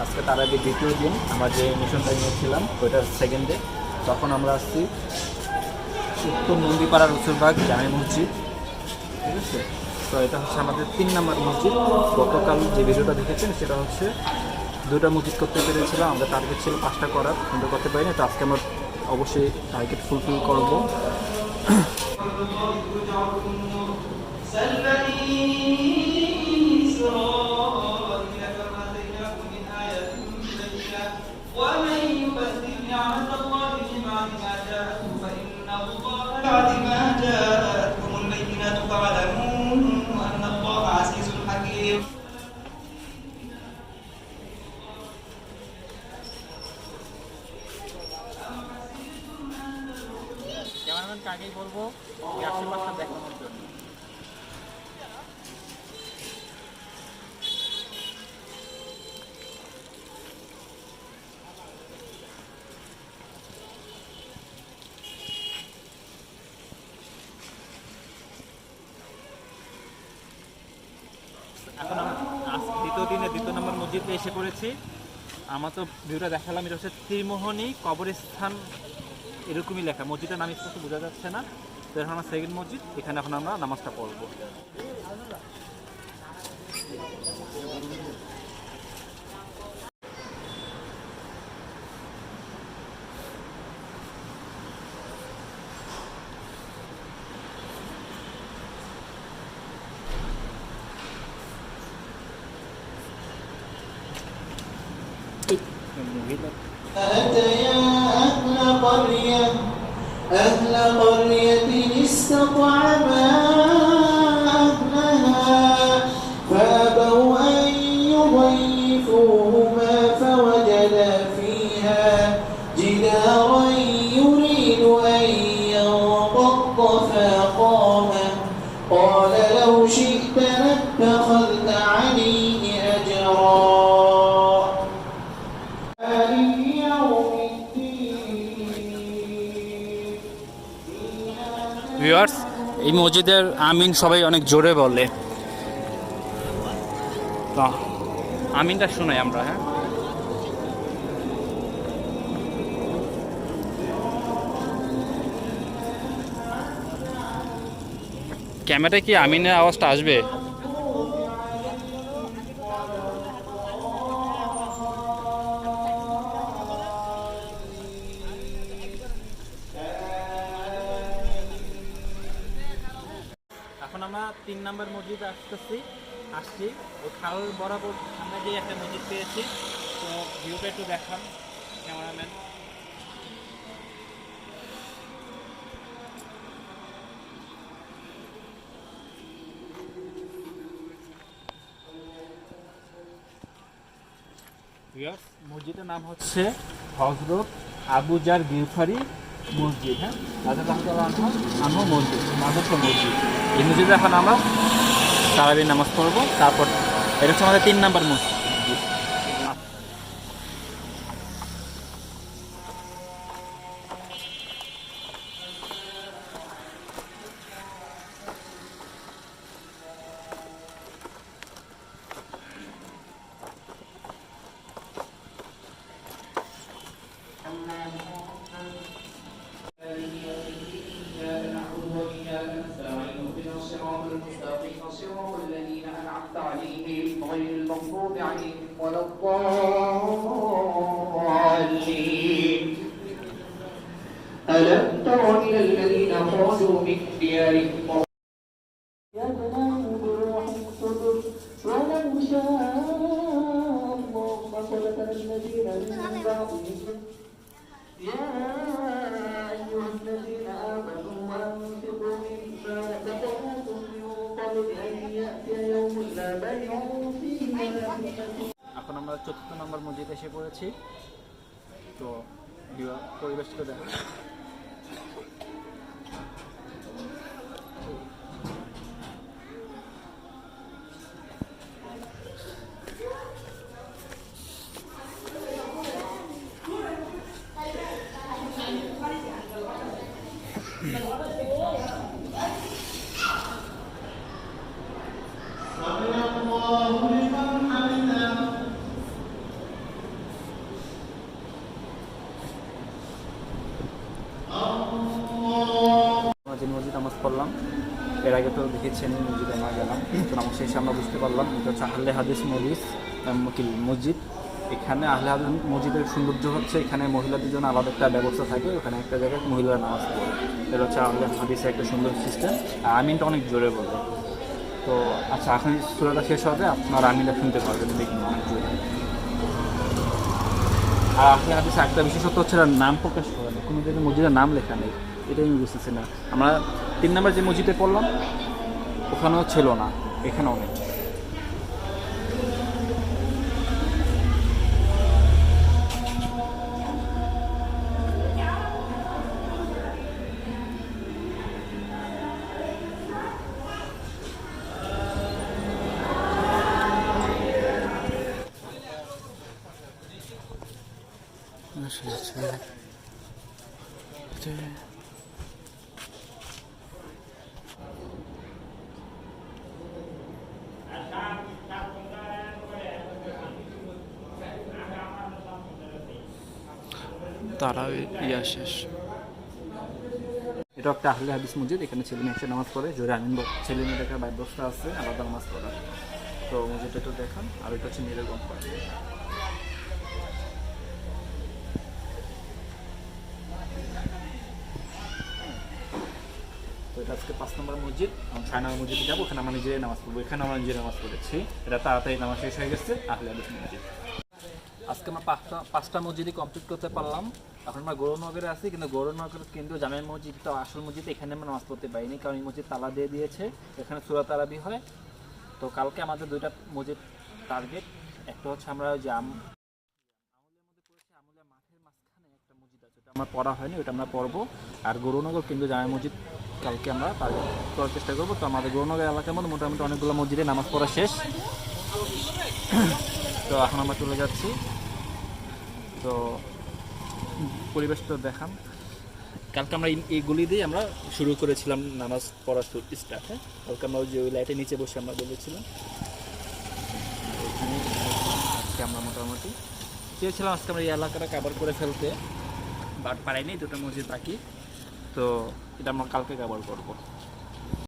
আজকে তার আগে দ্বিতীয় দিন আমরা যে মিশনটা নিয়েছিলাম ওইটার সেকেন্ড ডে। তখন আমরা আসছি উত্তর নন্দীপাড়া রসুলবাগ জামে মসজিদ, ঠিক আছে। তো এটা হচ্ছে আমাদের 3 নম্বর মসজিদ। গতকাল যে ভিডিওটা দেখেছেন সেটা হচ্ছে 2টা মসজিদ করতে পেরেছিলাম। আমাদের টার্গেট ছিল 5টা করার, কিন্তু করতে পারিনি। তো আজকে আমরা অবশ্যই টার্গেট ফুলফিল করবো। ক্যামেরাম্যানকে আগেই বলবো এই আশেপাশটা দেখানোর জন্য। এখন আমরা দ্বিতীয় দিনে 2 নম্বর মসজিদে এসে পড়েছি। আমার তো ভিউটা দেখালাম, এটা হচ্ছে ত্রিমোহনী কবরস্থান, এরকমই লেখা। মসজিদের নাম স্পষ্ট বোঝা যাচ্ছে না। তো এখন আমরা সেকেন্ড মসজিদ, এখানে এখন আমরা নামাজটা পড়বো। أتيا أهل قرية استطعما أهلها فأبوا أن يضيفوهما فوجدا فيها جدارا يريد أن ينقض فأقامه قال لو شئت لاتخذت عليه أجرا ভিউয়ার্স, এই মসজিদের আমিন সবাই অনেক জোরে বলে, তো আমিনটা শুনাই আমরা। হ্যাঁ, ক্যামেরায় কি আমিনের আওয়াজটা আসবে? এখন আমরা 3 নম্বর মসজিদে আসছি। ওই খাল বরাবর সামনে গিয়ে একটা মসজিদ পেয়েছি। তো ভিউটা একটু দেখান ক্যামেরাম্যান। মসজিদের নাম হচ্ছে হযরত আবু জার গিফারি মসজিদ। হ্যাঁ, আনহু মসজিদ, মাদ্রাস মসজিদ। এই মসজিদে এখন আমরা তারাবির নামাজ পড়বো। তারপর এটা হচ্ছে আমাদের 3 নম্বর মসজিদ। غير المغضوب عليهم ولا الضالين ألم تر إلى الذين خرجوا من ديارهم يبنون بروح القدس ولو شاء الله لقتل الذين من بعدهم يا أيها الذين آمنوا أنفقوا مما رزقناكم من قبل أن يأتي يوم لا بيع فيه ولا خلة। এখন আমরা 4 নম্বর মসজিদে এসে পড়েছি। তো পরিবেশটা দেখো। এর আগে তো দেখেছেন মসজিদে আমরা গেলাম, তো নামাজ শেষে আমরা বুঝতে পারলাম এটা হচ্ছে আহলে হাদিস মসজিদ। এখানে আহলে হাদিস মসজিদের সৌন্দর্য হচ্ছে এখানে মহিলাদের জন্য আলাদা একটা ব্যবস্থা থাকে, ওখানে একটা জায়গায় মহিলারা নামাজ পড়ে। এটা হচ্ছে আহলে হাদিসের একটা সুন্দর সিস্টেম। আর আমিনটা অনেক জোরে বলে। তো আচ্ছা, এখন সূরাটা শেষ হবে, আপনার আমিনটা শুনতে পারবেন, দেখুন অনেক জোরে। আর আহলে হাদিসে একটা বিশেষত্ব হচ্ছে নাম প্রকাশ করে না, কোনো জায়গায় মসজিদের নাম লেখা নেই, এটাই আমি বুঝতেছি না। আমরা 3 নম্বর যে মসজিদে পড়লাম ওখানেও ছিল না, এখানেও নেই। তারা ইয়া শেষ। এটা একটা আহলে হাদিস মসজিদ, এখানে ছেলে মেয়ে একসাথে নামাজ পড়ে, জোরে আমিন ছেলে মেয়ে দেখার ব্যবস্থা আছে, আলাদা নামাজ পড়ার। তো মসজিদটা একটু দেখান। আর এটা হচ্ছে মেয়েদের গম পাড়া। তো এটা আজকে 5 নম্বর মসজিদ। আমি 6 নম্বর মসজিদে যাবো, ওখানে আমরা নিজেরাই নামাজ পড়বো। এখানে আমরা নিজেরাই নামাজ পড়েছি, এটা তাড়াতাড়ি নামাজ শেষ হয়ে গেছে। আহলে হাদিস মসজিদ আজকে আমরা পাঁচটা মসজিদই কমপ্লিট করতে পারলাম। এখন আমরা গৌরনগরে আছি, কিন্তু গৌরনগর কেন্দ্রীয় জামে মসজিদটা আসল মসজিদ, এখানে আমরা নামাজ পড়তে পারিনি, কারণ এই মসজিদ তালা দিয়ে দিয়েছে। এখানে সূরা তারাবি হয়। তো কালকে আমাদের 2টা মসজিদ টার্গেট। একটা হচ্ছে আমরা যে আমুলিয়া মাঠের মাঝখানে একটা মসজিদ আছে, ওটা আমরা পড়া হয়নি, ওটা আমরা পড়বো। আর গৌরনগর কেন্দ্রীয় জামে মসজিদ কালকে আমরা টার্গেট করার চেষ্টা করবো। তো আমাদের গৌরনগর এলাকার মধ্যে মোটামুটি অনেকগুলো মসজিদে নামাজ পড়া শেষ। তো এখন আমরা চলে যাচ্ছি। তো পরিবেশটা দেখান। কালকে আমরা এইগুলি দিয়ে আমরা শুরু করেছিলাম নামাজ পড়া স্টার্ট। হ্যাঁ, কালকে আমরা যে ওই লাইটের নিচে বসে আমরা বলেছিলাম ওইখানে। আজকে আমরা মোটামুটি চেয়েছিলাম আজকে আমরা এই এলাকাটা কভার করে ফেলতে, বাট পারাইনি, 2টা মসজিদ বাকি। তো এটা আমরা কালকে কভার করবো।